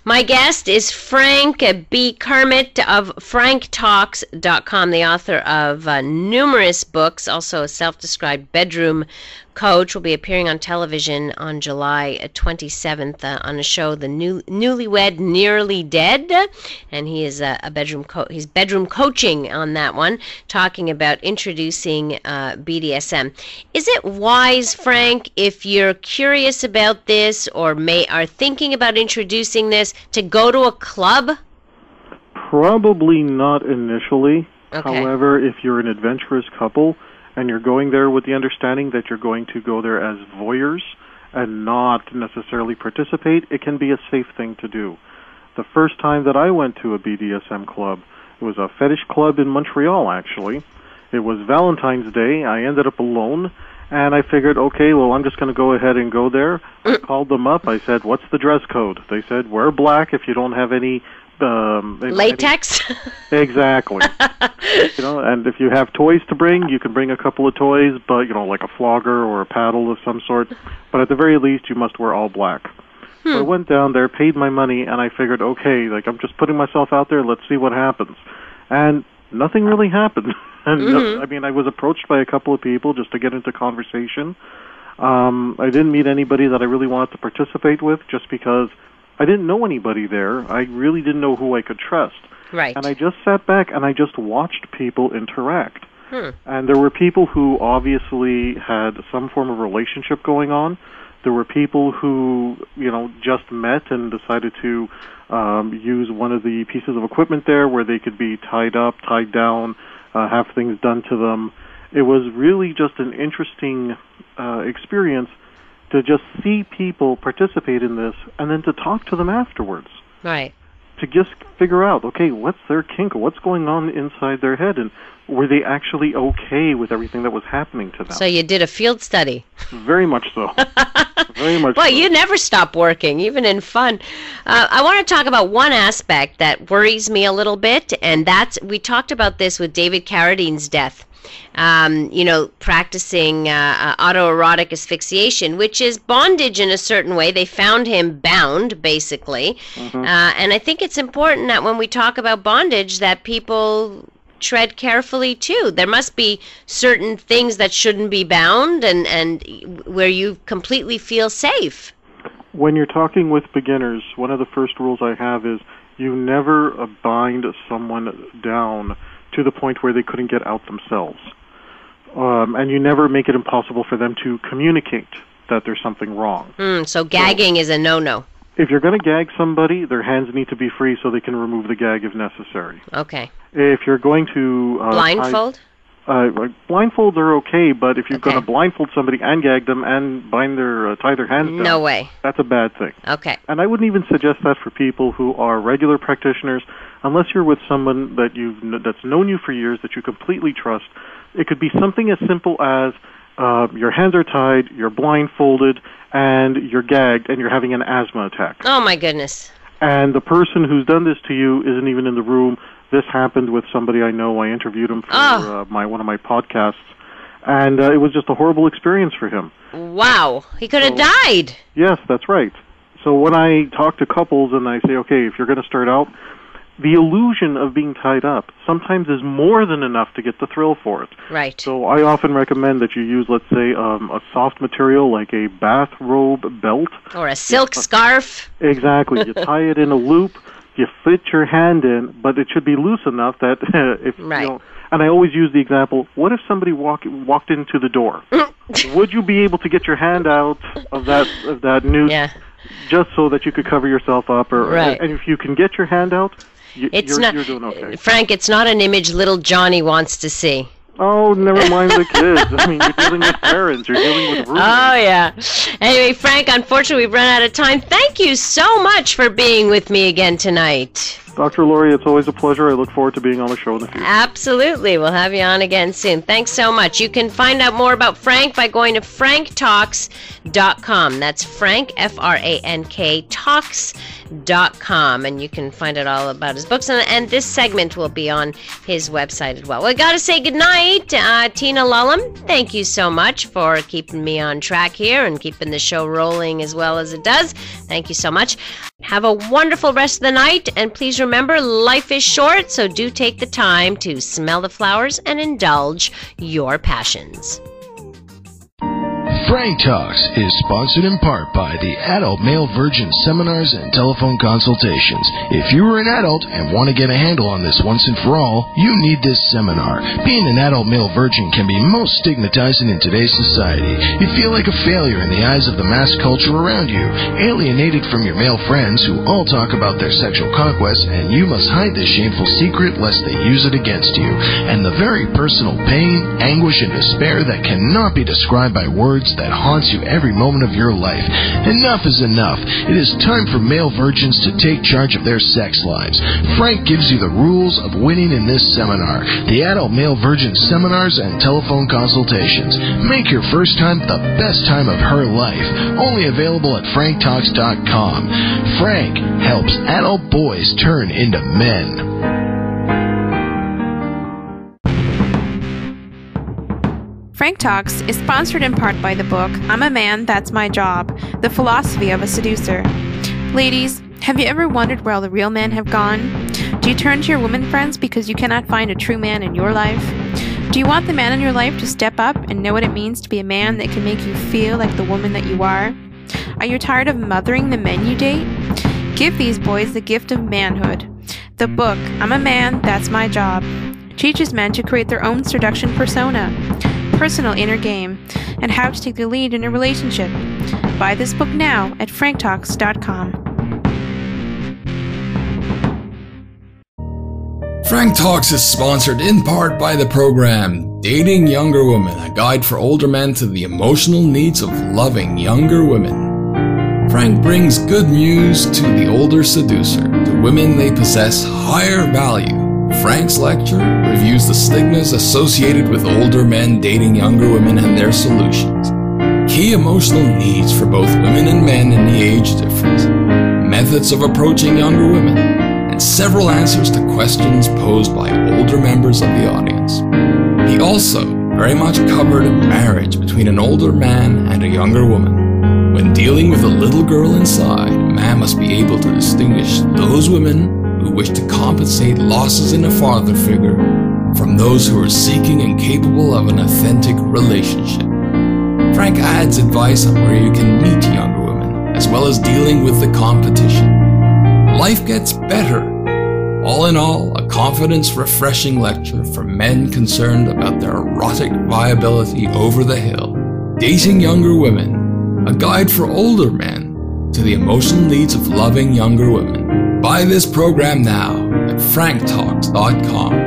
My guest is Frank B Kermit of franktalks.com, the author of numerous books, also a self-described bedroom coach. Will be appearing on television on July 27th on a show, The Newlywed Nearly Dead, and he is he's bedroom coaching on that one, talking about introducing BDSM. Is it wise, Frank, if you're curious about this or are thinking about introducing this, to go to a club? Probably not initially. Okay. However, if you're an adventurous couple and you're going there with the understanding that you're going to go there as voyeurs and not necessarily participate, it can be a safe thing to do. The first time that I went to a BDSM club, it was a fetish club in Montreal, actually. It was Valentine's Day. I ended up alone, and I figured, okay, well, I'm just going to go ahead and go there. I called them up. I said, what's the dress code? They said, wear black if you don't have any... latex? Exactly. And if you have toys to bring, you can bring a couple of toys, but, like a flogger or a paddle of some sort. But at the very least, you must wear all black. So I went down there, paid my money, and I figured, okay, I'm just putting myself out there, let's see what happens. And nothing really happened. And I was approached by a couple of people just to get into conversation. I didn't meet anybody that I really wanted to participate with just because I didn't know anybody there. I really didn't know who I could trust. Right. And I just sat back and I just watched people interact. And there were people who obviously had some form of relationship going on. There were people who, just met and decided to use one of the pieces of equipment there where they could be tied up, tied down, have things done to them. It was really just an interesting experience to just see people participate in this and then to talk to them afterwards. Right. To just figure out, okay, what's their kink or what's going on inside their head, and were they actually okay with everything that was happening to them? So you did a field study. Very much so. Very much Well, so. you never stop working, even in fun. I want to talk about one aspect that worries me a little bit, and we talked about this with David Carradine's death. Practicing autoerotic asphyxiation, which is bondage in a certain way. They found him bound, basically. And I think it's important that when we talk about bondage that people tread carefully, too. There must be certain things that shouldn't be bound and where you completely feel safe. When you're talking with beginners, one of the first rules I have is you never bind someone down to the point where they couldn't get out themselves. And you never make it impossible for them to communicate that there's something wrong. So gagging is a no-no. If you're going to gag somebody, their hands need to be free so they can remove the gag if necessary. Okay. If you're going to... blindfold? Blindfolds are okay, but if you're going to blindfold somebody and gag them and tie their hands down... No way. That's a bad thing. Okay. And I wouldn't even suggest that for people who are regular practitioners, unless you're with someone that's known you for years, that you completely trust. It could be something as simple as your hands are tied, you're blindfolded, and you're gagged, and you're having an asthma attack. Oh, my goodness. And the person who's done this to you isn't even in the room. This happened with somebody I know. I interviewed him for one of my podcasts, and it was just a horrible experience for him. Wow. He could have died. Yes, that's right. So when I talk to couples and I say, okay, if you're going to start out, the illusion of being tied up sometimes is more than enough to get the thrill for it. Right. So I often recommend that you use, let's say, a soft material like a bathrobe belt. Or a silk scarf. Exactly. You tie it in a loop, you fit your hand in, but it should be loose enough that if right. you know. And I always use the example, what if somebody walked into the door? Would you be able to get your hand out of that noose just so that you could cover yourself up? Right. And if you can get your hand out, you're doing okay. Frank, it's not an image little Johnny wants to see. Oh, never mind the kids. I mean, you're dealing with parents. You're dealing with roommates. Oh, yeah. Anyway, Frank, unfortunately, we've run out of time. Thank you so much for being with me again tonight. Dr. Laurie, it's always a pleasure. I look forward to being on the show in the future. Absolutely. We'll have you on again soon. Thanks so much. You can find out more about Frank by going to franktalks.com. That's Frank, F-R-A-N-K, talks.com. And you can find out all about his books. And this segment will be on his website as well. We got to say goodnight. Tina Lullum, thank you so much for keeping me on track here and keeping the show rolling as well as it does. Thank you so much. Have a wonderful rest of the night, and please remember, life is short, so do take the time to smell the flowers and indulge your passions. Frank Talks is sponsored in part by the Adult Male Virgin Seminars and Telephone Consultations. If you are an adult and want to get a handle on this once and for all, you need this seminar. Being an adult male virgin can be most stigmatizing in today's society. You feel like a failure in the eyes of the mass culture around you, alienated from your male friends who all talk about their sexual conquests, and you must hide this shameful secret lest they use it against you. And the very personal pain, anguish, and despair that cannot be described by words that haunts you every moment of your life. Enough is enough. It is time for male virgins to take charge of their sex lives. Frank gives you the rules of winning in this seminar. The Adult Male Virgin Seminars and Telephone Consultations. Make your first time the best time of her life. Only available at franktalks.com. Frank helps adult boys turn into men. Frank Talks is sponsored in part by the book, I'm a Man, That's My Job, The Philosophy of a Seducer. Ladies, have you ever wondered where all the real men have gone? Do you turn to your women friends because you cannot find a true man in your life? Do you want the man in your life to step up and know what it means to be a man that can make you feel like the woman that you are? Are you tired of mothering the men you date? Give these boys the gift of manhood. The book, I'm a Man, That's My Job, teaches men to create their own seduction persona, personal inner game, and how to take the lead in a relationship. Buy this book now at franktalks.com. Frank Talks is sponsored in part by the program Dating Younger Women, a guide for older men to the emotional needs of loving younger women. Frank brings good news to the older seducer. To women, they possess higher value. Frank's lecture reviews the stigmas associated with older men dating younger women and their solutions. Key emotional needs for both women and men in the age difference. Methods of approaching younger women. And several answers to questions posed by older members of the audience. He also very much covered marriage between an older man and a younger woman. When dealing with a little girl inside, a man must be able to distinguish those women who wish to compensate losses in a father figure from those who are seeking and capable of an authentic relationship. Frank adds advice on where you can meet younger women, as well as dealing with the competition. Life gets better. All in all, a confidence-refreshing lecture for men concerned about their erotic viability over the hill. Dating Younger Women, a guide for older men to the emotional needs of loving younger women. Buy this program now at franktalks.com.